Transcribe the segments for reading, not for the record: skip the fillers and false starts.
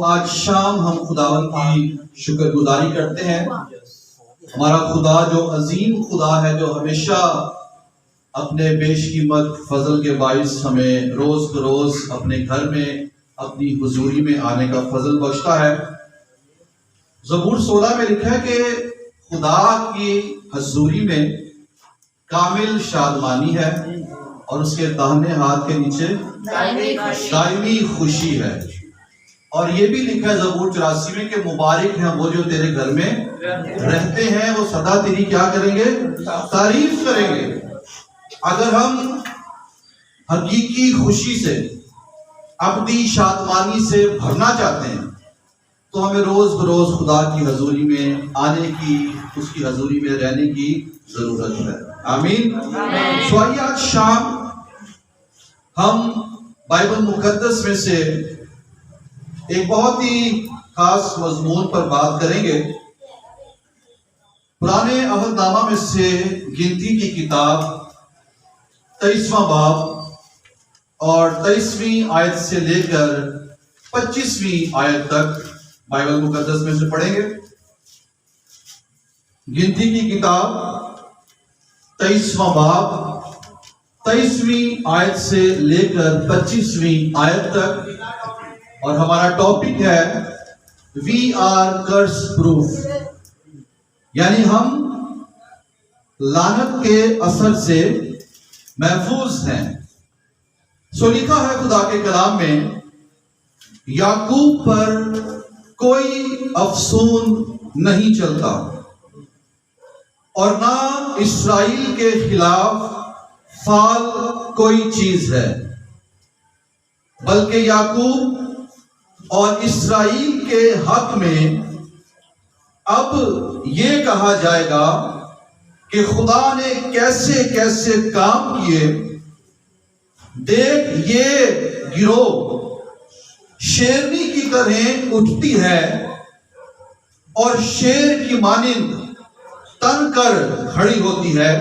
آج شام ہم خداوند کی شکر گزاری کرتے ہیں. ہمارا خدا جو عظیم خدا ہے، جو ہمیشہ اپنے بیش قیمت فضل کے باعث ہمیں روز بروز اپنے گھر میں اپنی حضوری میں آنے کا فضل بخشتا ہے. زبور 16 میں لکھا ہے کہ خدا کی حضوری میں کامل شادمانی ہے اور اس کے داہنے ہاتھ کے نیچے دائمی خوشی ہے. اور یہ بھی لکھا ہے زبور 84 میں کہ مبارک ہیں وہ جو تیرے گھر میں رہتے ہیں، وہ سدا تیری کیا کریں گے؟ تعریف کریں گے. اگر ہم حقیقی خوشی سے، ابدی شادمانی سے بھرنا چاہتے ہیں تو ہمیں روز بروز خدا کی حضوری میں آنے کی، اس کی حضوری میں رہنے کی ضرورت ہے. آمین. آئیے آج شام ہم بائبل مقدس میں سے ایک بہت ہی خاص مضمون پر بات کریں گے. پرانے عہد نامہ میں سے گنتی کی کتاب 23واں باب اور 23ویں آیت سے لے کر 25ویں آیت تک بائبل مقدس میں سے پڑھیں گے. گنتی کی کتاب 23واں باب 23ویں آیت سے لے کر 25ویں آیت تک، اور ہمارا ٹاپک ہے وی آر کرس پروف، یعنی ہم لعنت کے اثر سے محفوظ ہیں. لکھا ہے خدا کے کلام میں، یعقوب پر کوئی افسون نہیں چلتا اور نہ اسرائیل کے خلاف فعال کوئی چیز ہے، بلکہ یعقوب اور اسرائیل کے حق میں اب یہ کہا جائے گا کہ خدا نے کیسے کیسے کام کیے. دیکھ، یہ گروہ شیرنی کی طرح اٹھتی ہے اور شیر کی مانند تن کر کھڑی ہوتی ہے.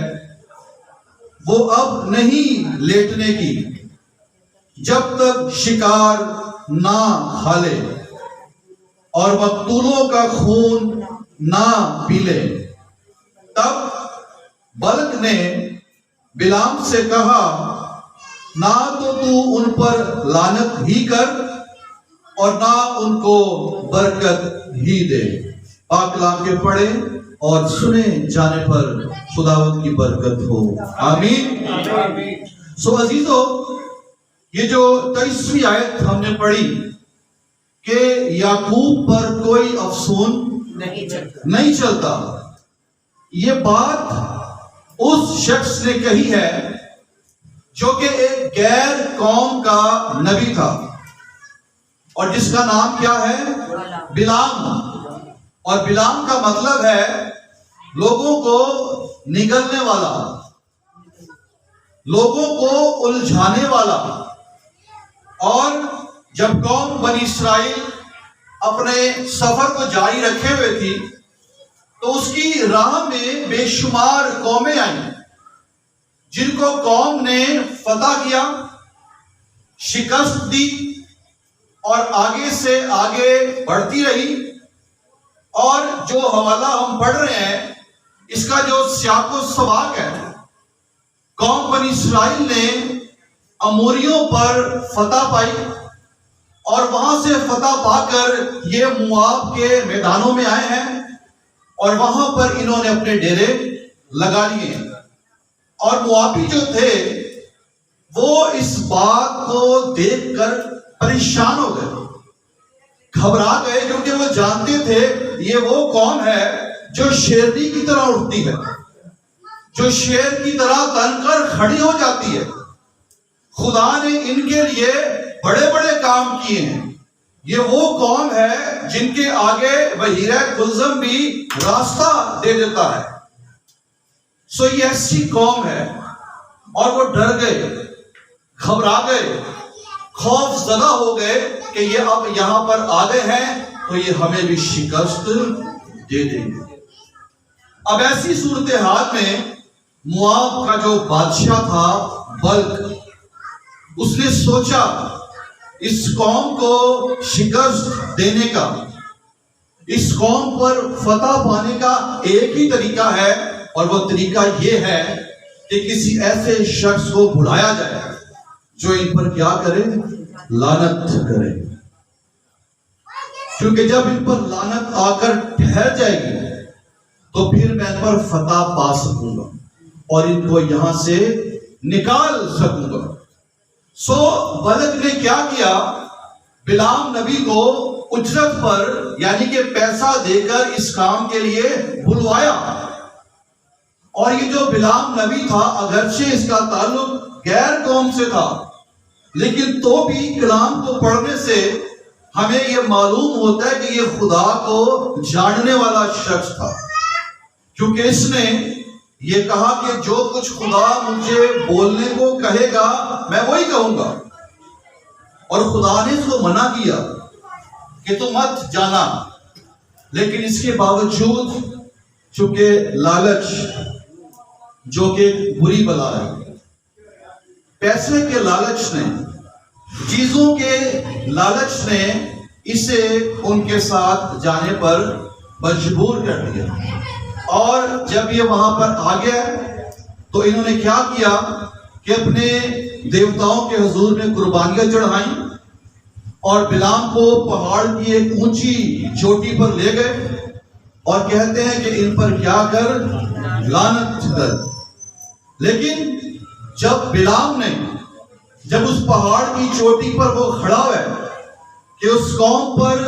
وہ اب نہیں لیٹنے کی جب تک شکار نہ کھا لے اور مقتولوں کا خون نہ پی لے. تب بلک نے بلام سے کہا، نہ تو ان پر لعنت ہی کر اور نہ ان کو برکت ہی دے. پاک کلام کے پڑھے اور سنے جانے پر خداوند کی برکت ہو. آمین. عزیزو، یہ جو 23ویں آیت ہم نے پڑھی کہ یعقوب پر کوئی افسون نہیں چلتا، یہ بات اس شخص نے کہی ہے جو کہ ایک غیر قوم کا نبی تھا، اور جس کا نام کیا ہے؟ بلام. اور بلام کا مطلب ہے لوگوں کو نگلنے والا، لوگوں کو الجھانے والا. اور جب قوم بنی اسرائیل اپنے سفر کو جاری رکھے ہوئے تھی تو اس کی راہ میں بے شمار قومیں آئیں جن کو قوم نے فتح کیا، شکست دی اور آگے سے آگے بڑھتی رہی. اور جو حوالہ ہم پڑھ رہے ہیں اس کا جو سیاق و سباق ہے، قوم بنی اسرائیل نے اموریوں پر فتح پائی اور وہاں سے فتح پا کر یہ مواب کے میدانوں میں آئے ہیں اور وہاں پر انہوں نے اپنے ڈیرے لگا لیے. اور موابی جو تھے وہ اس بات کو دیکھ کر پریشان ہو گئے، گھبرا گئے، کیونکہ وہ جانتے تھے یہ وہ قوم ہے جو شیرنی کی طرح اٹھتی ہے، جو شیر کی طرح تن کر کھڑی ہو جاتی ہے. خدا نے ان کے لیے بڑے بڑے کام کیے ہیں. یہ وہ قوم ہے جن کے آگے بحیرہ کلزم بھی راستہ دے دیتا ہے. یہ ایسی قوم ہے، اور وہ ڈر گئے، گھبرا گئے، خوف زدہ ہو گئے کہ یہ اب یہاں پر آ گئے ہیں تو یہ ہمیں بھی شکست دے دیں گے. اب ایسی صورتحال میں مواب کا جو بادشاہ تھا بلک، اس نے سوچا اس قوم کو شکست دینے کا، اس قوم پر فتح پانے کا ایک ہی طریقہ ہے، اور وہ طریقہ یہ ہے کہ کسی ایسے شخص کو بلایا جائے جو ان پر کیا کرے؟ لعنت کرے. کیونکہ جب ان پر لعنت آ کر ٹھہر جائے گی تو پھر میں ان پر فتح پا سکوں گا اور ان کو یہاں سے نکال سکوں گا. سو بلق نے کیا کیا؟ بلام نبی کو اجرت پر یعنی کہ پیسہ دے کر اس کام کے لیے بلوایا. اور یہ جو بلام نبی تھا اگرچہ اس کا تعلق غیر قوم سے تھا، لیکن تو بھی کلام کو پڑھنے سے ہمیں یہ معلوم ہوتا ہے کہ یہ خدا کو جاننے والا شخص تھا، کیونکہ اس نے یہ کہا کہ جو کچھ خدا مجھے بولنے کو کہے گا میں وہی کہوں گا. اور خدا نے اس کو منع کیا کہ تو مت جانا، لیکن اس کے باوجود چونکہ لالچ جو کہ بری بلا ہے، پیسے کے لالچ نے، چیزوں کے لالچ نے اسے ان کے ساتھ جانے پر مجبور کر دیا. اور جب یہ وہاں پر آ گیا تو انہوں نے کیا کیا کہ اپنے دیوتاؤں کے حضور میں قربانیاں چڑھائیں اور بلام کو پہاڑ کی ایک اونچی چوٹی پر لے گئے اور کہتے ہیں کہ ان پر کیا کر؟ لعنت کر. لیکن جب بلام نے جب اس پہاڑ کی چوٹی پر وہ کھڑا ہے کہ اس قوم پر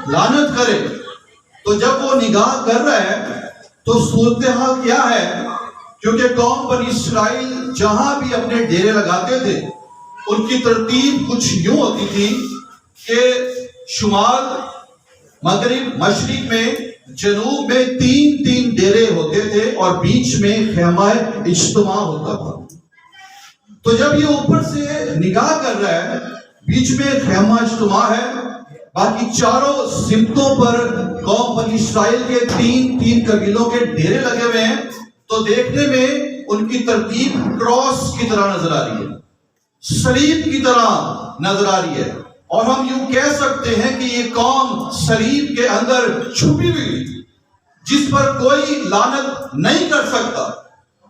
لعنت کرے، تو جب وہ نگاہ کر رہا ہے تو صورتحال کیا ہے؟ کیونکہ قوم بنی اسرائیل جہاں بھی اپنے ڈیرے لگاتے تھے ان کی ترتیب کچھ یوں ہوتی تھی کہ شمال، مغرب، مشرق میں، جنوب میں تین ڈیرے ہوتے تھے اور بیچ میں خیمہ اجتماع ہوتا تھا. تو جب یہ اوپر سے نگاہ کر رہا ہے، بیچ میں خیمہ اجتماع ہے، باقی چاروں سمتوں پر قوم بنی اسرائیل کے تین قبیلوں کے ڈیرے لگے ہوئے ہیں، تو دیکھنے میں ان کی ترتیب کراس کی طرح نظر آ رہی ہے، صلیب کی طرح نظر آ رہی ہے. اور ہم یوں کہہ سکتے ہیں کہ یہ قوم صلیب کے اندر چھپی ہوئی تھی جس پر کوئی لعنت نہیں کر سکتا.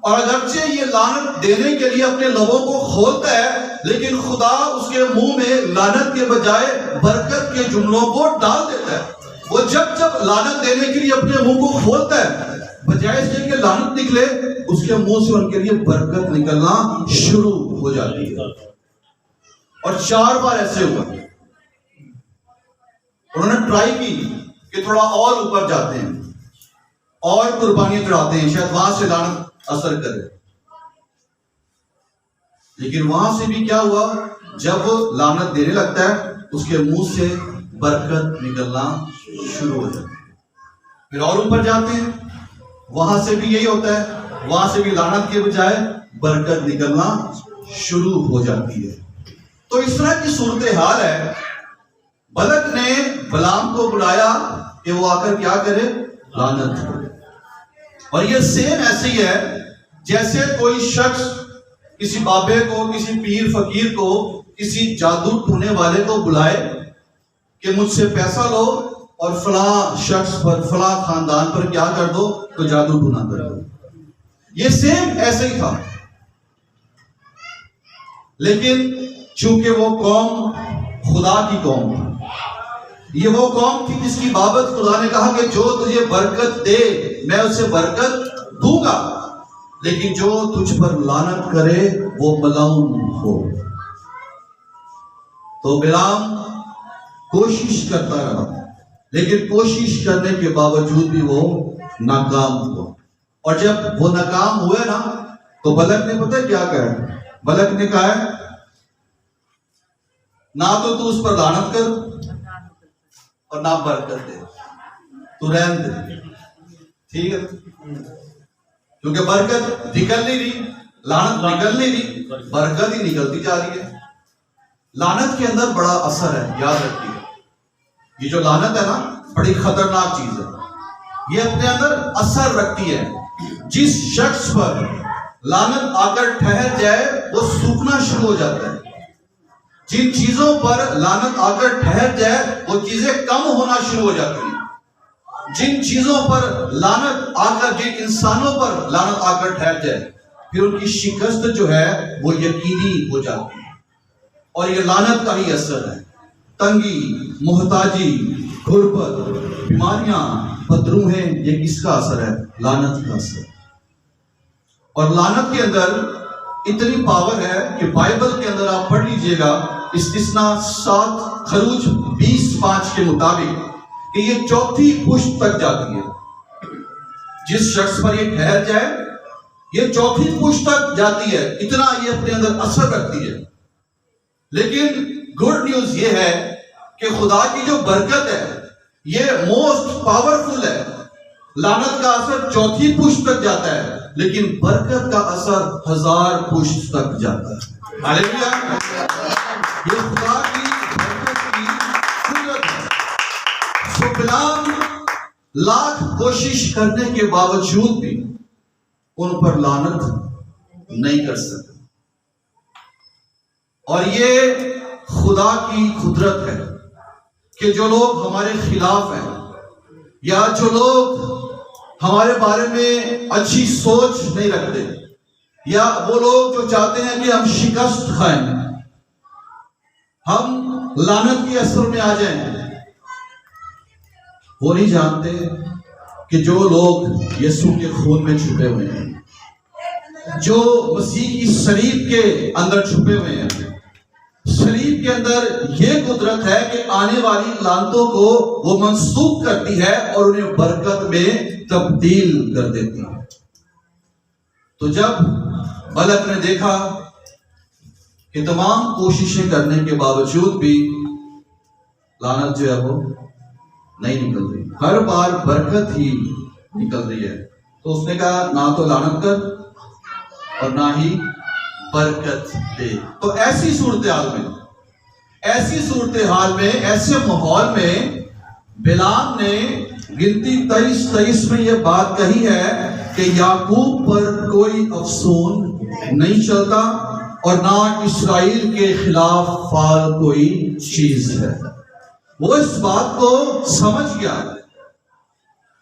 اور اگرچہ یہ لعنت دینے کے لیے اپنے لبوں کو کھولتا ہے، لیکن خدا اس کے منہ میں لعنت کے بجائے برکت کے جملوں کو ڈال دیتا ہے. وہ جب لعنت دینے کے لیے اپنے منہ کو کھولتا ہے، بجائے اس کے لعنت نکلے، اس کے منہ سے ان کے لیے برکت نکلنا شروع ہو جاتی ہے. اور 4 بار ایسے ہوا. انہوں نے ٹرائی کی کہ تھوڑا اور اوپر جاتے ہیں اور قربانیاں چڑھاتے ہیں، شاید وہاں سے لعنت اثر کرے. لیکن وہاں سے بھی کیا ہوا؟ جب وہ لعنت دینے لگتا ہے اس کے منہ سے برکت نکلنا شروع ہو جاتی ہے. پھر اور اوپر جاتے ہیں، وہاں سے بھی یہی ہوتا ہے، وہاں سے بھی لعنت کے بجائے برکت نکلنا شروع ہو جاتی ہے. تو اس طرح کی صورتحال ہے. بلق نے بلام کو بلایا کہ وہ آ کر کیا کرے؟ لعنت کرے. اور یہ سیم ایسے ہی ہے جیسے کوئی شخص کسی بابے کو، کسی پیر فقیر کو، کسی جادو ٹونے والے کو بلائے کہ مجھ سے پیسہ لو اور فلاں شخص پر، فلاں خاندان پر کیا کر دو تو جادو ٹونا کر دو. یہ سیم ایسے ہی تھا. لیکن چونکہ وہ قوم خدا کی قوم تھی، یہ وہ قوم تھی جس کی بابت خدا نے کہا کہ جو تجھے برکت دے میں اسے برکت دوں گا، لیکن جو تجھ پر لعنت کرے وہ ملعون ہو. تو بلام کوشش کرتا رہا، لیکن کوشش کرنے کے باوجود بھی وہ ناکام ہوا. اور جب وہ ناکام ہوئے نا تو بلق نے پتہ کیا کہا؟ بلق نے کہا نہ تو اس پر لعنت کر اور نہ برکت دے، تو رہن دے. ٹھیک ہے، کیونکہ برکت نکل نہیں رہی، لعنت نکل نہیں رہی، برکت ہی نکلتی جا رہی ہے. لعنت کے اندر بڑا اثر ہے، یاد رکھیے. یہ جو لعنت ہے نا بڑی خطرناک چیز ہے. یہ اپنے اندر اثر رکھتی ہے. جس شخص پر لعنت آ کر ٹھہر جائے وہ سوکھنا شروع ہو جاتا ہے. جن چیزوں پر لعنت آ کر ٹھہر جائے وہ چیزیں کم ہونا شروع ہو جاتی ہیں. جن چیزوں پر لعنت آ کر، جن انسانوں پر لعنت آ کر ٹھہر جائے، پھر ان کی شکست جو ہے وہ یقینی ہو جاتی ہے. اور یہ لعنت کا ہی اثر ہے. تنگی، محتاجی، غربت، بیماریاں، بدروہیں، یہ کس کا اثر ہے؟ لعنت کا اثر. اور لعنت کے اندر اتنی پاور ہے کہ بائبل کے اندر آپ پڑھ لیجئے گا، استثنا 7 خروج 20:5 کے مطابق، کہ یہ چوتھی پشت تک جاتی ہے. جس شخص پر یہ ٹھہر جائے یہ چوتھی پشت تک جاتی ہے، اتنا یہ اپنے اندر اثر رکھتی ہے. لیکن گڈ نیوز یہ ہے کہ خدا کی جو برکت ہے یہ موسٹ پاورفل ہے. لعنت کا اثر چوتھی پشت تک جاتا ہے، لیکن برکت کا اثر 1000 پشت تک جاتا ہے. ہاللیلویا. یہ خدا کی برکت کی قدرت ہے. سو بلام لاکھ کوشش کرنے کے باوجود بھی ان پر لعنت نہیں کر سکتے. اور یہ خدا کی قدرت ہے کہ جو لوگ ہمارے خلاف ہیں، یا جو لوگ ہمارے بارے میں اچھی سوچ نہیں رکھتے، یا وہ لوگ جو چاہتے ہیں کہ ہم شکست کھائیں، ہم لعنت کے اثر میں آ جائیں، وہ نہیں جانتے کہ جو لوگ یسوع کے خون میں چھپے ہوئے ہیں، جو مسیح کی صلیب کے اندر چھپے ہوئے ہیں، صلیب کے اندر یہ قدرت ہے کہ آنے والی لعنتوں کو وہ منسوخ کرتی ہے اور انہیں برکت میں تبدیل کر دیتی ہے. تو جب ملک نے دیکھا کہ تمام کوششیں کرنے کے باوجود بھی لعنت جو ہے وہ نہیں نکل رہی، ہر بار برکت ہی نکل رہی ہے، تو اس نے کہا نہ تو لعنت کر اور نہ ہی برکت دے. تو ایسی صورتحال میں ایسے ماحول میں بلام نے گنتی 23 میں یہ بات کہی ہے کہ یعقوب پر کوئی افسون نہیں چلتا اور نہ اسرائیل کے خلاف فعال کوئی چیز ہے. وہ اس بات کو سمجھ گیا،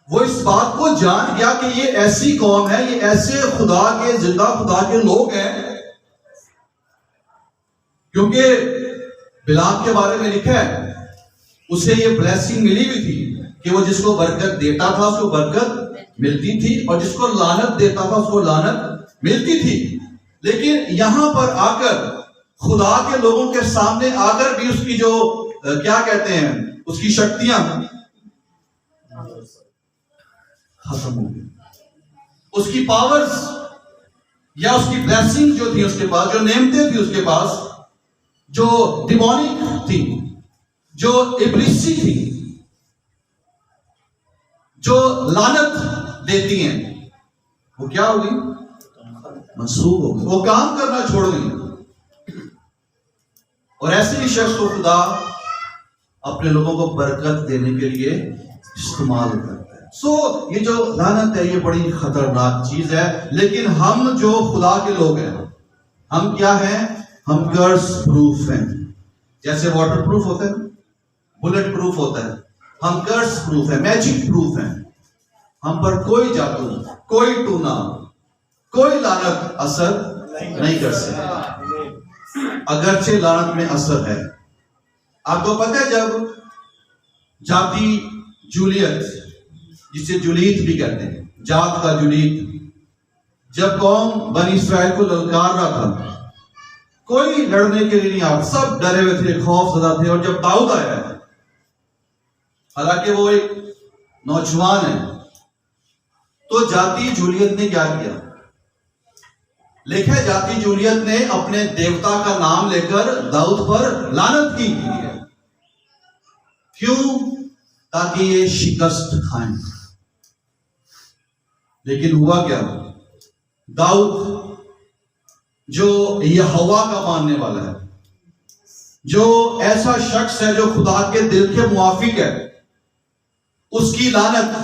وہ اس بات کو جان گیا کہ یہ ایسی قوم ہے، یہ ایسے خدا کے، زندہ خدا کے لوگ ہیں. کیونکہ بلام کے بارے میں لکھا ہے اسے یہ بلیسنگ ملی ہوئی تھی کہ وہ جس کو برکت دیتا تھا اس کو برکت ملتی تھی، اور جس کو لعنت دیتا تھا اس کو لعنت ملتی تھی. لیکن یہاں پر آ کر خدا کے لوگوں کے سامنے آ کر بھی اس کی جو کیا کہتے ہیں، اس کی شکتیاں ختم ہو گئی. اس کی پاورز یا اس کی بلیسنگ جو تھی اس کے پاس، جو نعمتیں تھی اس کے پاس، جو ڈیمونک تھی، جو ابلیسی تھی، جو لعنت دیتی ہیں، وہ کیا ہوگی؟ منسوخ ہو گئی، وہ کام کرنا چھوڑ گئی. اور ایسے ہی شخص کو خدا اپنے لوگوں کو برکت دینے کے لیے استعمال کرتا ہے. سو یہ جو لعنت ہے یہ بڑی خطرناک چیز ہے. لیکن ہم جو خدا کے لوگ ہیں، ہم کیا ہیں؟ ہم کرس پروف ہیں. جیسے واٹر پروف ہوتا ہے، بلٹ پروف ہوتا ہے، ہم کرس پروف ہیں، میجک پروف ہیں. ہم پر کوئی جادو، کوئی ٹونا، کوئی لعنت اثر نہیں کر سکتا، اگرچہ لعنت میں اثر ہے. آپ کو پتہ ہے جب جاتی جولیت، جسے جولیت بھی کہتے ہیں، جات کا جولیت، جب قوم بنی اسرائیل کو للکار رہا تھا، کوئی لڑنے کے لیے نہیں آتا، سب ڈرے ہوئے تھے، خوف زدہ تھے. اور جب داؤد آیا، حالانکہ وہ ایک نوجوان ہے، تو جاتی جولیت نے کیا کیا؟ لکھا ہے جاتی جولیت نے اپنے دیوتا کا نام لے کر داؤد پر لعنت کی ہے. کیوں؟ تاکہ یہ شکست کھائیں. لیکن ہوا کیا؟ داؤد جو یہوہ کا ماننے والا ہے، جو ایسا شخص ہے جو خدا کے دل کے موافق ہے، اس کی لعنت،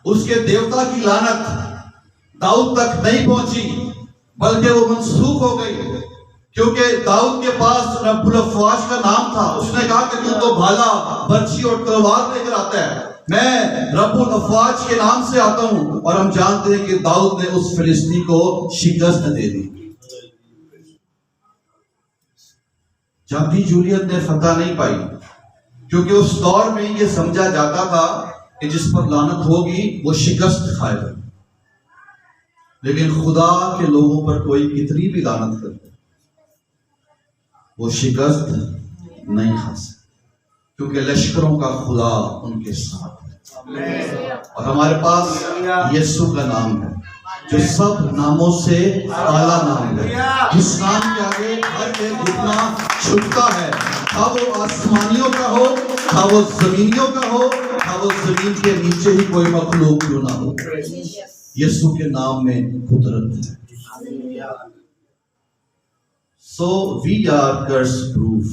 اس کے دیوتا کی لعنت داؤد تک نہیں پہنچی، بلکہ وہ منسوخ ہو گئی. کیونکہ داؤد کے پاس رب الافواج کا نام تھا. اس نے کہا کہ تو بھالا برچھی اور تلوار لے کر آتا ہے, میں رب الافواج کے نام سے آتا ہوں. اور ہم جانتے ہیں کہ داؤد نے اس فلسطینی کو شکست دے دی. جاتی جولیت نے فتح نہیں پائی, کیونکہ اس دور میں یہ سمجھا جاتا تھا کہ جس پر لعنت ہوگی وہ شکست کھائے گا. لیکن خدا کے لوگوں پر کوئی کتنی بھی لعنت کرے وہ شکست نہیں کھا سکتے, کیونکہ لشکروں کا خدا ان کے ساتھ ہے. اور ہمارے پاس یسوع کا نام ہے جو سب ناموں سے اعلیٰ نام ہے, جس نام کے آگے ہر ایک گھٹنا جھکتا ہے, خواہ وہ آسمانیوں کا ہو, خواہ وہ زمینیوں کا ہو, خواہ وہ زمین کے نیچے ہی کوئی مخلوق کیوں نہ ہو. یسوع کے نام میں قدرت ہے. So we are curse proof.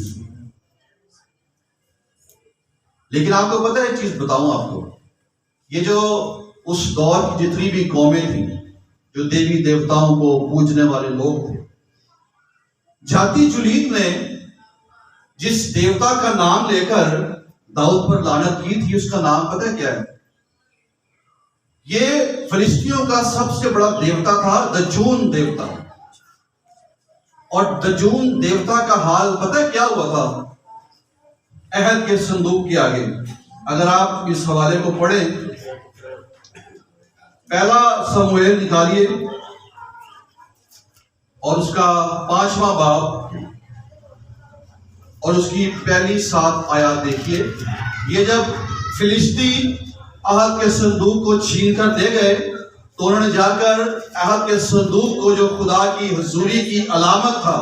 لیکن آپ کو پتہ ہے ایک چیز بتاؤں آپ کو, یہ جو اس دور کی جتنی بھی قومیں تھیں جو دیوی دیوتاؤں کو پوجنے والے لوگ تھے, جاتی جولیت نے جس دیوتا کا نام لے کر داؤد پر لعنت کی تھی اس کا نام پتہ کیا ہے؟ یہ فلسطینیوں کا سب سے بڑا دیوتا تھا دجون دیوتا. اور دجون دیوتا کا حال پتہ کیا ہوا تھا؟ عہد کے صندوق کے آگے اگر آپ اس حوالے کو پڑھیں, پہلا سموئیل نکالیے اور اس کا 5واں باب اور اس کی پہلی 7 آیات دیکھیے. یہ جب فلسطین عہد کے صندوق کو چھین کر دے گئے تو انہوں نے جا کر عہد کے صندوق کو, جو خدا کی حضوری کی علامت تھا,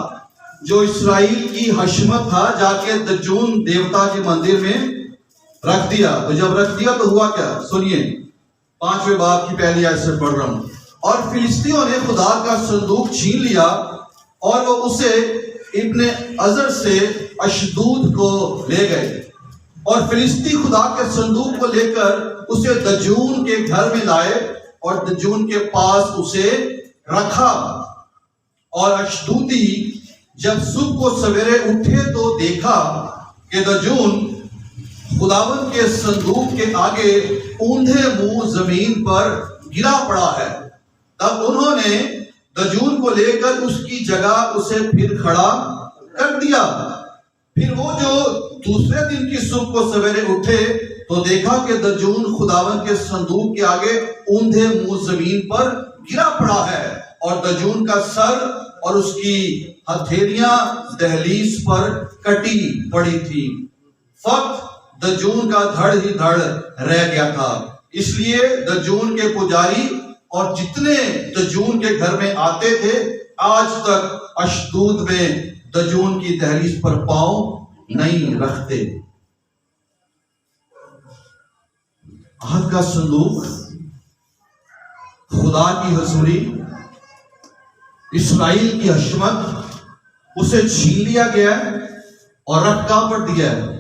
جو اسرائیل کی حشمت تھا, جا کے دجون دیوتا کے مندر میں رکھ دیا. تو جب رکھ دیا تو ہوا کیا؟ سنیے, 5ویں باب کی پہلی آیت سے پڑھ رہا ہوں. اور فلسطینیوں نے خدا کا صندوق چھین لیا اور وہ اسے ابن عزر سے اشدود کو لے گئے, اور فلسطی خدا کے صندوق کو لے کر اسے دجون کے گھر میں لائے اور دجون کے پاس اسے رکھا. اور اشدودی جب صبح کو سویرے اٹھے تو دیکھا کہ دجون خداوند کے صندوق کے آگے اوندھے منہ زمین پر گرا پڑا ہے. تب انہوں نے دجون کو لے کر اس کی جگہ اسے پھر کھڑا کر دیا. پھر وہ جو دوسرے دن کی صبح کو سویرے اٹھے تو دیکھا کہ دجون خداوند کے صندوق کے آگے اوندھے منہ زمین پر گرا پڑا ہے, اور دجون کا سر اور اس کی ہتھیلیاں دہلیز پر کٹی پڑی تھی. فقط دجون کا دھڑ ہی دھڑ رہ گیا تھا. اس لیے دجون کے پجاری اور جتنے دجون کے گھر میں آتے تھے آج تک اشدود میں دجون کی دہلیز پر پاؤں نہیں رکھتے. عہد کا صندوق, خدا کی حضوری, اسرائیل کی حشمت, اسے چھین لیا گیا ہے اور رکھ کہاں پر دیا ہے؟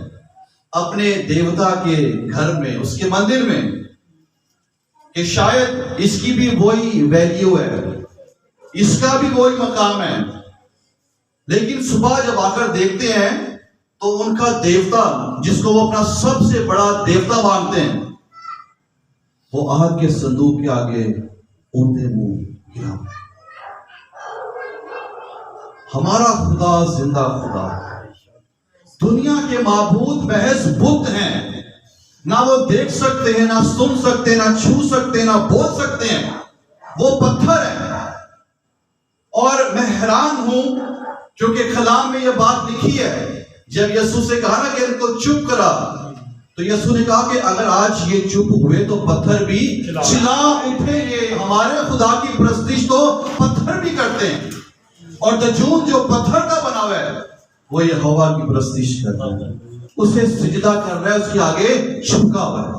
اپنے دیوتا کے گھر میں, اس کے مندر میں, کہ شاید اس کی بھی وہی ویلیو ہے, اس کا بھی وہی مقام ہے. لیکن صبح جب آ کر دیکھتے ہیں تو ان کا دیوتا, جس کو وہ اپنا سب سے بڑا دیوتا مانتے ہیں, وہ عہد کے صندوق کے آگے اوندھے منہ گرا. ہمارا خدا زندہ خدا, دنیا کے معبود محض بت ہیں, نہ وہ دیکھ سکتے ہیں, نہ سن سکتے ہیں, نہ چھو سکتے ہیں, نہ بول سکتے ہیں, وہ پتھر ہیں. اور میں حیران ہوں کیونکہ کلام میں یہ بات لکھی ہے, جب یسوع سے کہا نا کہ ان کو چپ کرا, تو یسوع نے کہا کہ اگر آج یہ چپ ہوئے تو پتھر بھی چلا اٹھیں گے. ہمارے خدا کی پرستش تو پتھر بھی کرتے ہیں, اور دجون جو پتھر کا بنا ہوا ہے وہ یہوہ کی پرستش کرتا ہے, اسے سجدہ کر رہا ہے, اس کے آگے جھکا ہوا ہے.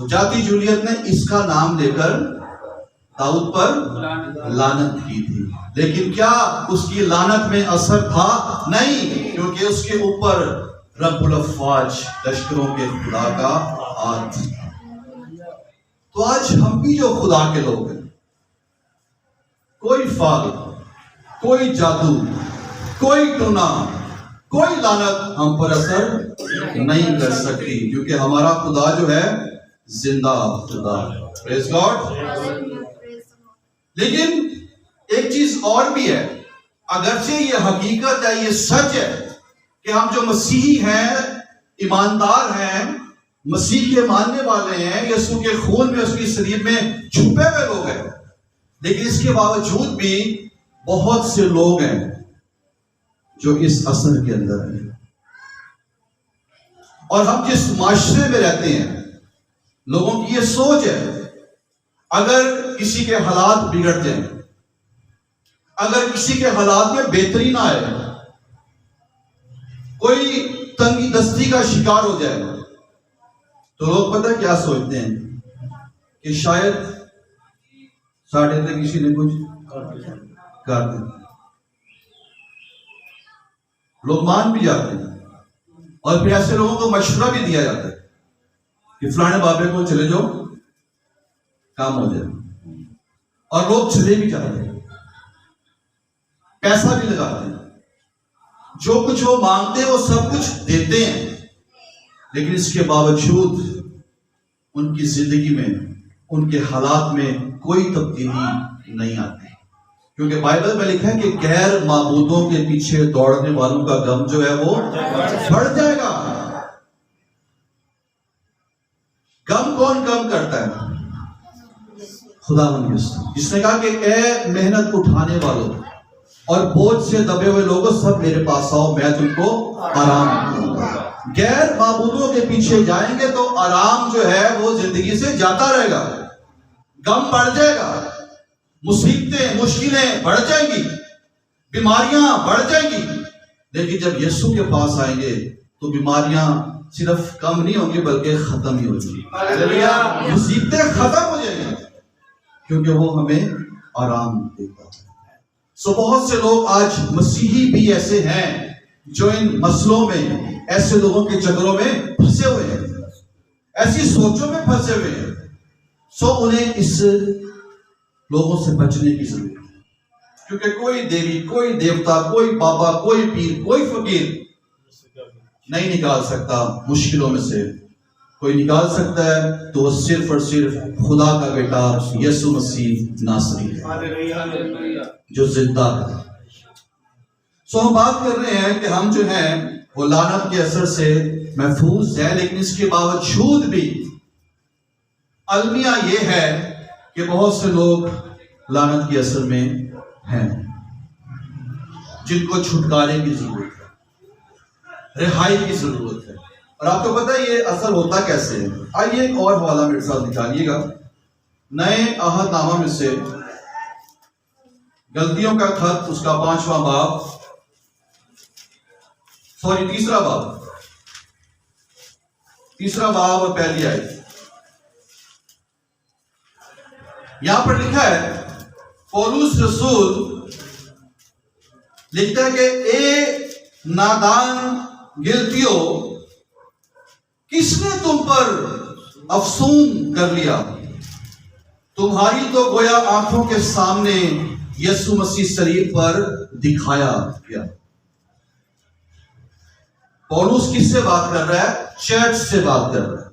جاتی جولیت نے اس کا نام لے کر داؤد پر لعنت کی تھی, لیکن کیا اس کی لعنت میں اثر تھا؟ نہیں, کیونکہ اس کے اوپر رب الافواج لشکروں کے خدا کا ہاتھ. تو آج ہم بھی جو خدا کے لوگ ہیں, کوئی فرق کوئی جادو، کوئی ٹونا، کوئی لعنت ہم پر اثر نہیں کر سکتی، کیونکہ ہمارا خدا جو ہے زندہ خدا ہے۔ پریز گاڈ۔ لیکن ایک چیز اور بھی ہے، اگرچہ یہ حقیقت ہے، یہ سچ ہے کہ ہم جو مسیحی ہیں، ایماندار ہیں، مسیح کے ماننے والے ہیں، یسوع کے خون میں، اس کی صلیب میں چھپے ہوئے لوگ ہیں، لیکن اس کے باوجود بھی بہت سے لوگ ہیں جو اس اثر کے اندر ہیں۔ اور ہم جس معاشرے میں رہتے ہیں، لوگوں کی یہ سوچ ہے، اگر کسی کے حالات بگڑ جائیں، اگر کسی کے حالات میں بہتری نہ آئے، کوئی تنگی دستی کا شکار ہو جائے، تو لوگ پتہ کیا سوچتے ہیں کہ شاید ساڑھے تک کسی نے کچھ کر دیا۔ لوگ مان بھی جاتے ہیں، اور پھر ایسے لوگوں کو مشورہ بھی دیا جاتا ہے کہ فلانے بابے کو چلے جاؤ، کام ہو جائے، اور لوگ چلے بھی جاتے ہیں، پیسہ بھی لگاتے ہیں، جو کچھ وہ مانگتے ہیں وہ سب کچھ دیتے ہیں، لیکن اس کے باوجود ان کی زندگی میں، ان کے حالات میں کوئی تبدیلی نہیں آتی، کیونکہ بائبل میں لکھا ہے کہ غیر معبودوں کے پیچھے دوڑنے والوں کا غم جو ہے وہ بڑھ جائے گا۔ غم کون کم کرتا ہے؟ خدا من یسوع، جس نے کہا کہ اے محنت اٹھانے والوں اور بوجھ سے دبے ہوئے لوگوں، سب میرے پاس آؤ، میں تم کو آرام دوں گا۔ غیر معبودوں کے پیچھے جائیں گے تو آرام جو ہے وہ زندگی سے جاتا رہے گا، غم بڑھ جائے گا، مصیبتیں، مشکلیں بڑھ جائیں گی، بیماریاں بڑھ جائیں گی، لیکن جب یسوع کے پاس آئیں گے تو بیماریاں صرف کم نہیں ہوں گی بلکہ ختم ہی ہوں گی، مصیبتیں ختم ہو جائیں گی، کیونکہ وہ ہمیں آرام دیتا ہے۔ سو بہت سے لوگ آج مسیحی بھی ایسے ہیں جو ان مسئلوں میں، ایسے لوگوں کے چکروں میں پھنسے ہوئے ہیں، ایسی سوچوں میں پھنسے ہوئے ہیں۔ سو انہیں اس لوگوں سے بچنے کی ضرورت ہے، کیونکہ کوئی دیوی، کوئی دیوتا، کوئی بابا، کوئی پیر، کوئی فقیر نہیں نکال سکتا مشکلوں میں سے۔ کوئی نکال سکتا ہے تو وہ صرف اور صرف خدا کا بیٹا یسوع مسیح ناصری ہے جو زندہ ہے۔ سو ہم بات کر رہے ہیں کہ ہم جو ہیں وہ لعنت کے اثر سے محفوظ ہیں، لیکن اس کے باوجود بھی المیہ یہ ہے کہ بہت سے لوگ لعنت کے اثر میں ہیں، جن کو چھٹکارے کی ضرورت ہے، رہائی کی ضرورت ہے۔ اور آپ کو پتہ ہے یہ اثر ہوتا کیسے ہے؟ آئیے ایک اور حوالہ میرے ساتھ نکالیے گا، نئے عہد نامہ میں سے غلطیوں کا خط، اس کا 5واں باب، تیسرا باب پہلی آیت۔ یہاں پر لکھا ہے، پولس رسول لکھتا ہے کہ اے نادان غلطیوں، کس نے تم پر افسون کر لیا؟ تمہاری تو گویا آنکھوں کے سامنے یسوع مسیح صلیب پر دکھایا گیا۔ پولس کس سے بات کر رہا ہے؟ چرچ سے بات کر رہا ہے،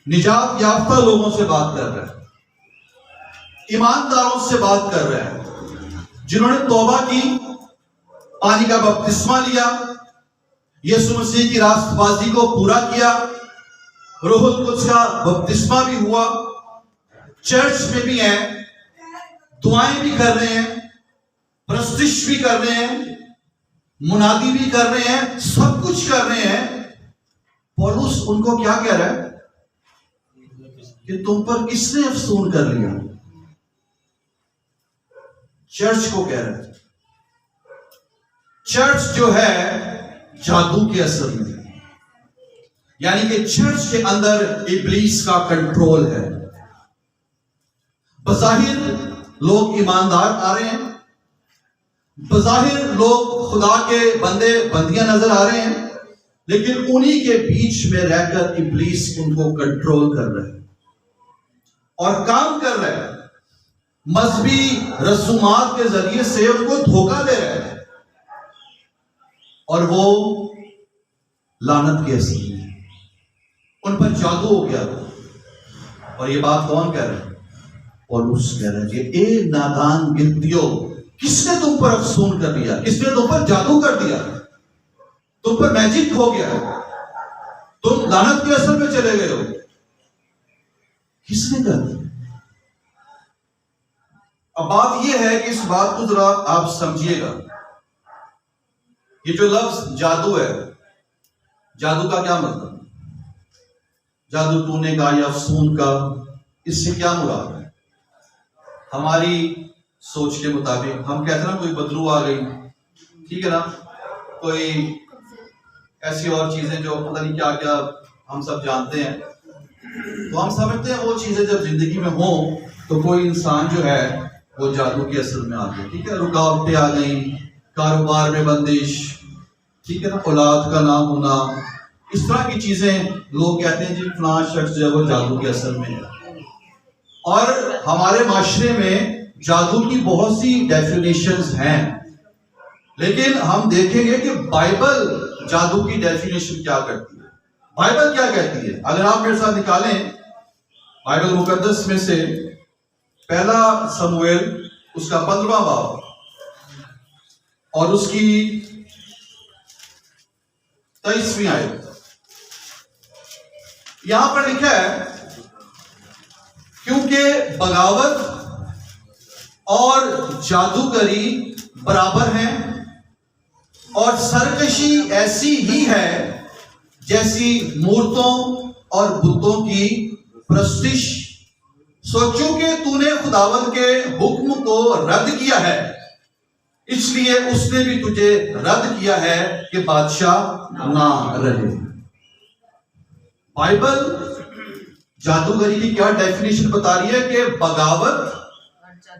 نجات یافتہ لوگوں سے بات کر رہا ہے، ایمانداروں سے بات کر رہا ہے، جنہوں نے توبہ کی، پانی کا بپتسمہ لیا، یسوع مسیح کی راست بازی کو پورا کیا، روح القدس کا بپتسمہ بھی ہوا، چرچ میں بھی ہیں، دعائیں بھی کر رہے ہیں، پرستش بھی کر رہے ہیں، منادی بھی کر رہے ہیں، سب کچھ کر رہے ہیں۔ پولس ان کو کیا کہہ رہا ہے کہ تم پر کس نے افسون کر لیا؟ چرچ کو کہہ رہا ہے۔ چرچ جو ہے جادو کے اثر میں، یعنی کہ چرچ کے اندر ابلیس کا کنٹرول ہے۔ بظاہر لوگ ایماندار آ رہے ہیں، بظاہر لوگ خدا کے بندے بندیاں نظر آ رہے ہیں، لیکن انہی کے بیچ میں رہ کر ابلیس ان کو کنٹرول کر رہا ہے اور کام کر رہا ہے۔ مذہبی رسومات کے ذریعے سے ان کو دھوکہ دے رہے ہیں، اور وہ لعنت کے اثر میں ان پر جادو ہو گیا۔ اور یہ بات کون کہہ رہے ہیں؟ پولس کہہ رہے ہیں کہ اے نادان گنتیوں، کس نے تم پر افسون کر دیا؟ کس نے تم پر جادو کر دیا؟ تم پر میجک ہو گیا، تم لعنت کے اثر میں چلے گئے ہو، کس نے کر دیا؟ اب بات یہ ہے کہ اس بات کو ذرا آپ سمجھیے گا۔ یہ جو لفظ جادو ہے، جادو کا کیا مطلب؟ جادو ٹونے کا یا افسون کا، اس سے کیا مراد ہے؟ ہماری سوچ کے مطابق ہم کہتے ہیں نا کوئی بدلو آ گئی، ٹھیک ہے نا، کوئی ایسی اور چیزیں جو پتہ نہیں کیا کیا ہم سب جانتے ہیں، تو ہم سمجھتے ہیں وہ چیزیں جب زندگی میں ہوں تو کوئی انسان جو ہے وہ جادو کے اثر میں آ گیا، ٹھیک ہے، رکاوٹیں آ گئیں، کاروبار میں بندش، ٹھیک ہے نا، اولاد کا نہ ہونا، اس طرح کی چیزیں لوگ کہتے ہیں جی فلاں شخص جو ہے وہ جادو کے اثر میں ہے۔ اور ہمارے معاشرے میں جادو کی بہت سی ڈیفینیشنز ہیں، لیکن ہم دیکھیں گے کہ بائبل جادو کی ڈیفینیشن کیا کرتی ہے، بائبل کیا کہتی ہے۔ اگر آپ میرے ساتھ نکالیں بائبل مقدس میں سے پہلا سمویل اس کا 15واں باب اور اس کی 23ویں آیت، یہاں پر لکھا ہے کیونکہ بغاوت اور جادوگری برابر ہیں اور سرکشی ایسی ہی ہے جیسی مورتوں اور بتوں کی پرستش، سو چونکہ تو نے خداوند کے حکم کو رد کیا ہے اس لیے اس نے بھی تجھے رد کیا ہے کہ بادشاہ نہ رہے۔ بائبل جادوگری کی کیا ڈیفینیشن بتا رہی ہے کہ بغاوت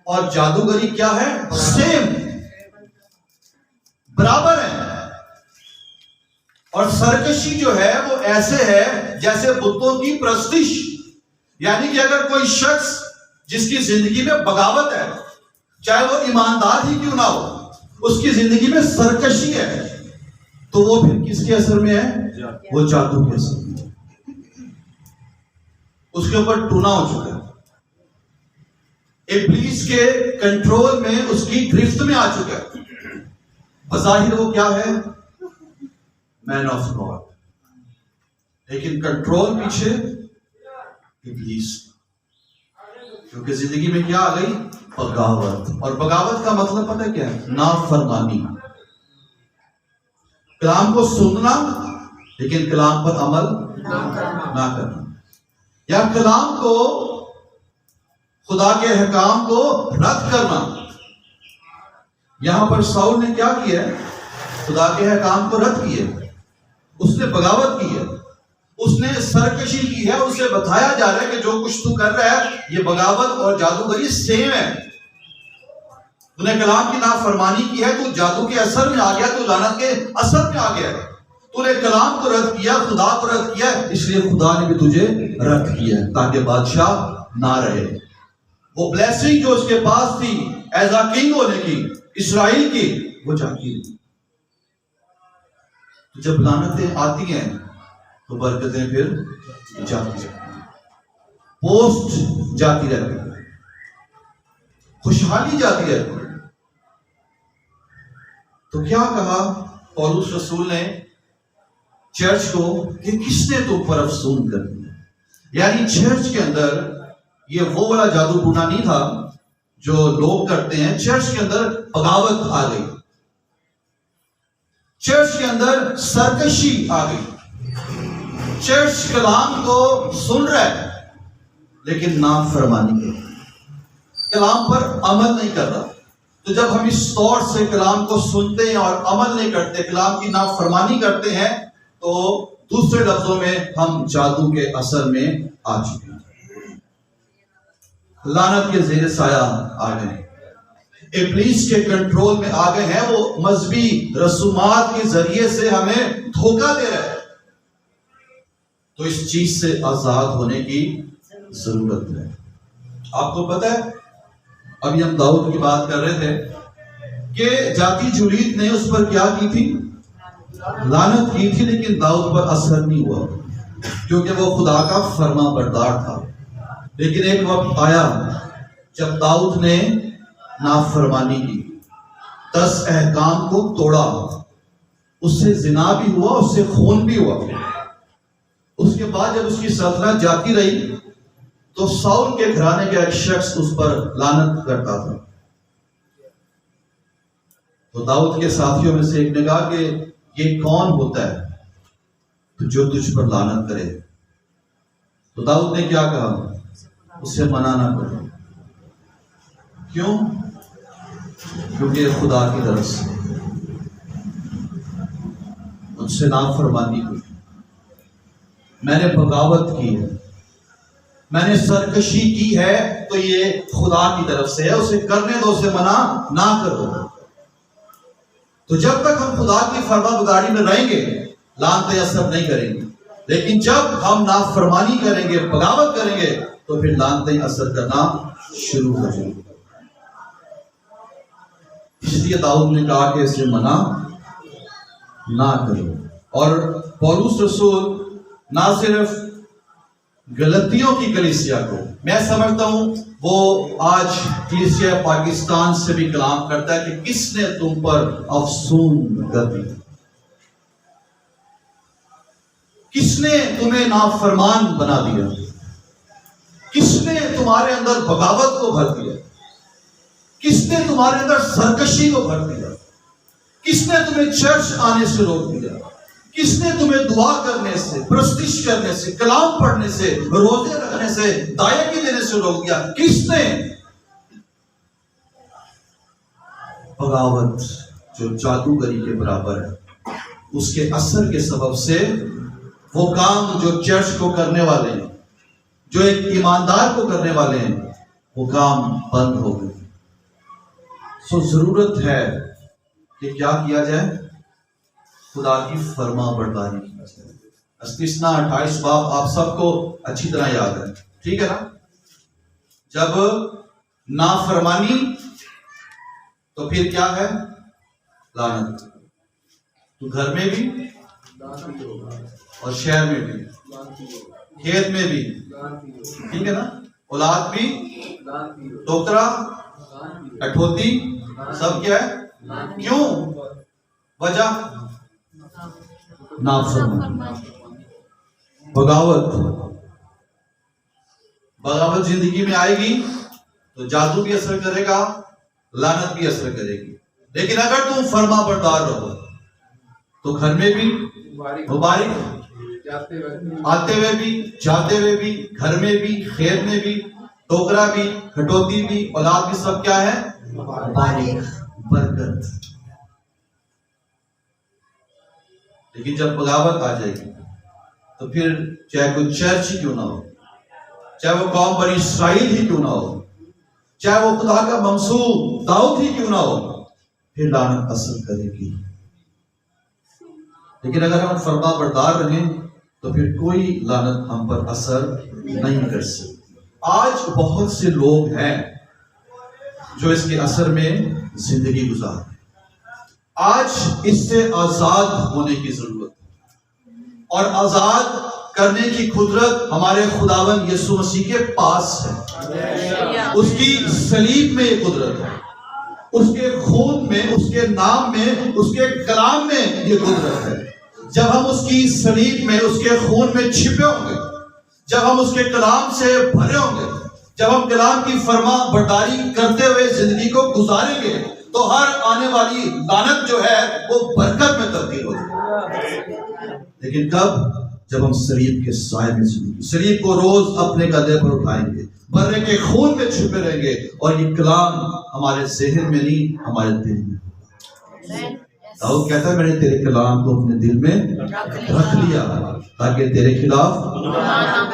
اور جادوگری کیا ہے؟ سیم، برابر ہیں، اور سرکشی جو ہے وہ ایسے ہے جیسے بتوں کی پرستش، یعنی کہ اگر کوئی شخص جس کی زندگی میں بغاوت ہے، چاہے وہ ایماندار ہی کیوں نہ ہو، اس کی زندگی میں سرکشی ہے، تو وہ پھر کس کے اثر میں ہے؟ وہ جادو کے اثر میں، اس کے اوپر ٹونا ہو چکا ہے، ابلیس کے کنٹرول میں اس کی گرفت میں آ چکا ہے۔ بظاہر وہ کیا ہے؟ مین آف گاڈ، لیکن کنٹرول پیچھے ابلیس، کیونکہ زندگی میں کیا آ گئی؟ بغاوت، اور بغاوت کا مطلب پتہ کیا ہے؟ نافرمانی، کلام کو سننا لیکن کلام پر عمل نہ کرنا، یا کلام کو، خدا کے احکام کو رد کرنا۔ یہاں پر ساؤل نے کیا کیا ہے؟ خدا کے احکام کو رد کیا، اس نے بغاوت کی ہے، اس نے سرکشی کی ہے، اسے بتایا جا رہا ہے کہ جو کچھ تو کر رہا ہے یہ بغاوت اور جادوگری سیم ہے، تو نے کلام کی نافرمانی کی ہے، تو جادو کے اثر میں آ گیا، تو لعنت کے اثر میں آ گیا، تو نے کلام کو رد کیا، خدا کو رد کیا، اس لیے خدا نے بھی تجھے رد کیا تاکہ بادشاہ نہ رہے۔ وہ بلیسنگ جو اس کے پاس تھی ایز اے کنگ ہونے کی، اسرائیل کی، وہ جاتی رہی۔ جب لعنتیں آتی ہیں تو برکتیں پھر جاتی رہتی ہیں، پوسٹ جاتی رہتی ہے، خوشحالی جاتی رہتی ہے۔ تو کیا کہا پولس رسول نے چرچ کو کہ کس نے تم پر افسون کر دیا؟ یعنی چرچ کے اندر یہ وہ والا جادو ٹونا نہیں تھا جو لوگ کرتے ہیں، چرچ کے اندر بغاوت آ گئی، چرچ کے اندر سرکشی آ گئی، چرچ کلام کو سن رہا ہے لیکن نافرمانی کر رہا ہے، کلام پر عمل نہیں کر رہا۔ تو جب ہم اس طور سے کلام کو سنتے ہیں اور عمل نہیں کرتے، کلام کی نافرمانی کرتے ہیں، تو دوسرے لفظوں میں ہم جادو کے اثر میں آ چکے ہیں، لعنت کے زیر سایہ آ گئے ہیں، ابلیس کے کنٹرول میں آ گئے ہیں، وہ مذہبی رسومات کے ذریعے سے ہمیں دھوکہ دے رہے ہیں۔ تو اس چیز سے آزاد ہونے کی ضرورت ہے۔ آپ کو پتہ ہے ابھی ہم داؤد کی بات کر رہے تھے کہ جاتی جولیت نے اس پر کیا کی تھی؟ لعنت کی تھی، لیکن داؤد پر اثر نہیں ہوا کیونکہ وہ خدا کا فرما بردار تھا۔ لیکن ایک وقت آیا جب داؤد نے نافرمانی کی، 10 احکام کو توڑا، اس سے زنا بھی ہوا، اس سے خون بھی ہوا۔ اس کے بعد جب اس کی سلطنت جاتی رہی تو ساؤل کے گھرانے کا ایک شخص اس پر لعنت کرتا تھا۔ تو داؤد کے ساتھیوں میں سے ایک نے کہا کہ یہ کون ہوتا ہے جو تجھ پر لعنت کرے؟ تو داؤد نے کیا کہا؟ اسے منع نہ کرو۔ کیوں؟ کیونکہ خدا کی طرف سے مجھ سے نافرمانی ہوئی، میں نے بغاوت کی ہے، میں نے سرکشی کی ہے، تو یہ خدا کی طرف سے ہے، اسے کرنے دو، اسے منع نہ کرو۔ تو جب تک ہم خدا کی فرما برداری میں رہیں گے لعنتیں اثر نہیں کریں گی، لیکن جب ہم نافرمانی کریں گے، بغاوت کریں گے، تو پھر لعنتیں اثر کرنا شروع ہو جائیں گی۔ اس لیے داؤد نے کہا کہ اسے منع نہ کرو۔ اور پولس رسول نہ صرف غلطیوں کی کلیسیا کو، میں سمجھتا ہوں وہ آج کلیسیا پاکستان سے بھی کلام کرتا ہے کہ کس نے تم پر افسون کر دی، کس نے تمہیں نافرمان بنا دیا، کس نے تمہارے اندر بغاوت کو بھر دیا، کس نے تمہارے اندر سرکشی کو بھر دیا، کس نے تمہیں چرچ آنے سے روک دیا، کس نے تمہیں دعا کرنے سے، پرستش کرنے سے، کلام پڑھنے سے، روزے رکھنے سے، دائیکی دینے سے روک دیا؟ کس نے؟ بغاوت جو جادوگری کے برابر ہے، اس کے اثر کے سبب سے وہ کام جو چرچ کو کرنے والے ہیں، جو ایک ایماندار کو کرنے والے ہیں، وہ کام بند ہو گئے۔ سو ضرورت ہے کہ کیا کیا جائے؟ خدا کی فرما برداری کی جائے۔ استثنا 28 باب آپ سب کو اچھی طرح یاد ہے، ٹھیک ہے نا؟ جب نافرمانی تو پھر کیا ہے؟ لعنت۔ تو گھر میں بھی اور شہر میں بھی، کھیت میں بھی، ٹھیک ہے نا؟ اولاد بھی، ٹوکرا، اٹھوتی، سب کیا ہے؟ کیوں؟ وجہ نافرمانی، بغاوت۔ بغاوت زندگی میں آئے گی تو جادو بھی اثر کرے گا، لعنت بھی اثر کرے گی۔ لیکن اگر تم فرما بردار رہو تو گھر میں بھی مبارک، آتے ہوئے بھی، جاتے ہوئے بھی، گھر میں بھی، کھیت میں بھی، ٹوکرا بھی، کھٹوتی بھی، اولاد بھی، سب کیا ہے؟ مبارک، برکت۔ لیکن جب بغاوت آ جائے گی تو پھر چاہے کوئی چرچ ہی کیوں نہ ہو، چاہے وہ قوم بنی اسرائیل ہی کیوں نہ ہو، چاہے وہ خدا کا ممسوح داؤد ہی کیوں نہ ہو، پھر لعنت اثر کرے گی۔ لیکن اگر ہم فرما بردار رہیں تو پھر کوئی لعنت ہم پر اثر نہیں کر سکتی۔ آج بہت سے لوگ ہیں جو اس کے اثر میں زندگی گزار ہیں۔ آج اس سے آزاد ہونے کی ضرورت ہے، اور آزاد کرنے کی قدرت ہمارے خداوند یسوع مسیح کے پاس ہے۔ اس کی صلیب میں یہ قدرت ہے، اس کے خون میں، اس کے نام میں، اس کے کلام میں یہ قدرت ہے۔ جب ہم اس کی صلیب میں، اس کے خون میں چھپے ہوں گے، جب ہم اس کے کلام سے بھرے ہوں گے، جب ہم کلام کی فرما برداری کرتے ہوئے زندگی کو گزاریں گے، تو ہر آنے والی لعنت جو ہے وہ برکت میں تبدیل ہو جائے گی۔ لیکن کب؟ جب ہم صلیب کے سائے میں زندگی، صلیب کو روز اپنے گدھے پر اٹھائیں گے، برے کے خون میں چھپے رہیں گے، اور یہ کلام ہمارے ذہن میں نہیں، ہمارے دل میں ہوگا۔ داؤد کہتا ہے میں نے تیرے کلام کو اپنے دل میں رکھ لیا تاکہ تیرے خلاف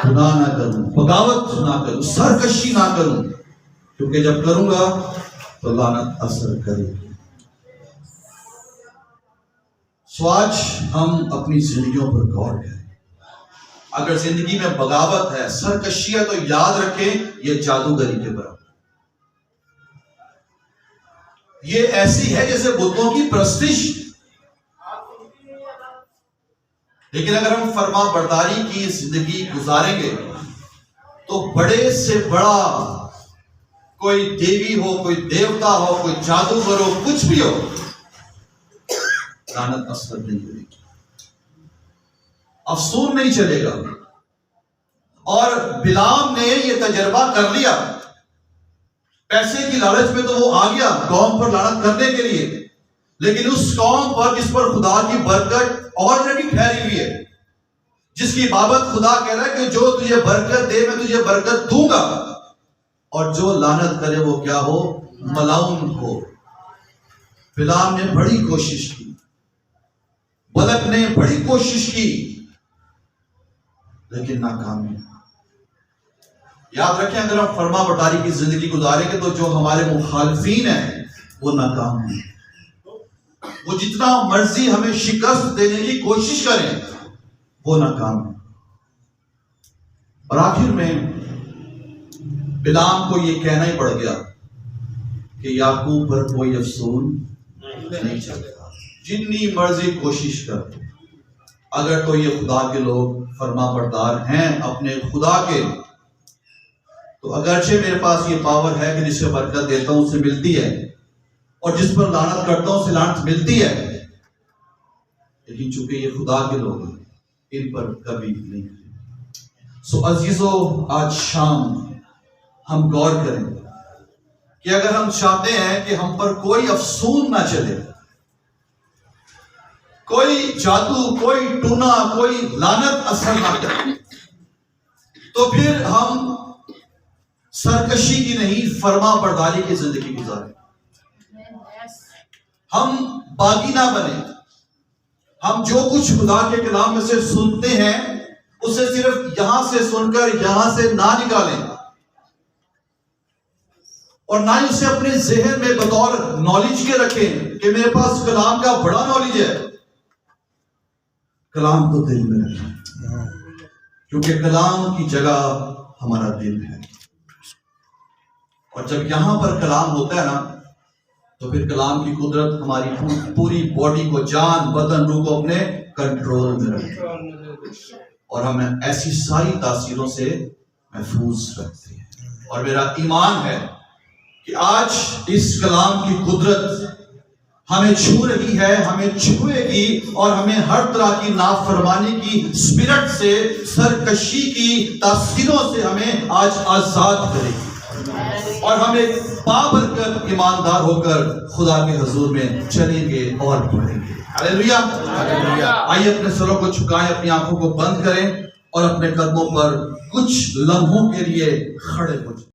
گناہ نہ کروں، بغاوت نہ کروں، سرکشی نہ کروں، کیونکہ جب کروں گا تو لعنت اثر کرے گی۔ سو آج ہم اپنی زندگیوں پر غور کریں۔ اگر زندگی میں بغاوت ہے، سرکشی ہے، تو یاد رکھیں یہ جادوگری کے برابر۔ یہ ایسی ہے جیسے بتوں کی پرستش. لیکن اگر ہم فرما برداری کی زندگی گزاریں گے تو بڑے سے بڑا کوئی دیوی ہو، کوئی دیوتا ہو، کوئی جادوگر ہو، کچھ بھی ہو، لعنت اثر نہیں ہوگی، افسون نہیں چلے گا. اور بلعام نے یہ تجربہ کر لیا. پیسے کی لالچ میں تو وہ آ گیا قوم پر لعنت کرنے کے لیے، لیکن اس قوم پر جس پر خدا کی برکت آلریڈی ٹھہری ہوئی ہے، جس کی بابت خدا کہہ رہا ہے کہ جو تجھے برکت دے میں تجھے برکت دوں گا، اور جو لعنت کرے وہ کیا ہو؟ ملعون ہو. بلعام نے بڑی کوشش کی، بلق نے بڑی کوشش کی، لیکن ناکامی. یاد رکھیں اگر ہم فرما برداری کی زندگی گزاریں گے تو جو ہمارے مخالفین ہیں وہ ناکام ہیں. وہ جتنا مرضی ہمیں شکست دینے کی کوشش کریں وہ ناکام ہیں. اور آخر میں بلعام کو یہ کہنا ہی پڑ گیا کہ یعقوب پر کوئی افسون نہیں چلتا. جتنی مرضی کوشش کر، اگر تو یہ خدا کے لوگ فرما بردار ہیں اپنے خدا کے، تو اگرچہ میرے پاس یہ پاور ہے کہ جسے برکت دیتا ہوں اسے ملتی ہے، اور جس پر لعنت کرتا ہوں اسے لعنت ملتی ہے، لیکن چونکہ یہ خدا کے لوگ ہیں ان پر کبھی نہیں. سو عزیزو، آج شام ہم غور کریں کہ اگر ہم چاہتے ہیں کہ ہم پر کوئی افسون نہ چلے، کوئی جادو، کوئی ٹونا، کوئی لعنت اثر نہ کرے، تو پھر ہم سرکشی کی نہیں فرما برداری کی زندگی گزاریں. ہم باغی نہ بنیں. ہم جو کچھ خدا کے کلام میں سے سنتے ہیں اسے صرف یہاں سے سن کر یہاں سے نہ نکالیں، اور نہ ہی اسے اپنے ذہن میں بطور نالج کے رکھیں کہ میرے پاس کلام کا بڑا نالج ہے. کلام کو دل میں رکھیں، کیونکہ کلام کی جگہ ہمارا دل ہے. اور جب یہاں پر کلام ہوتا ہے نا تو پھر کلام کی قدرت ہماری پوری باڈی کو، جان، بدن، روح کو اپنے کنٹرول میں رکھتی ہے، اور ہمیں ایسی ساری تاثیروں سے محفوظ رکھتی ہے. اور میرا ایمان ہے کہ آج اس کلام کی قدرت ہمیں چھو رہی ہے، ہمیں چھوئے گی، اور ہمیں ہر طرح کی نافرمانی کی اسپرٹ سے، سرکشی کی تاثیروں سے ہمیں آج آزاد کرے گی، اور ہم ایک بابرکت ایماندار ہو کر خدا کے حضور میں چلیں گے اور بڑھیں گے. ہلیلویا. آئیے اپنے سروں کو جھکائیں، اپنی آنکھوں کو بند کریں اور اپنے قدموں پر کچھ لمحوں کے لیے کھڑے ہو جائیں.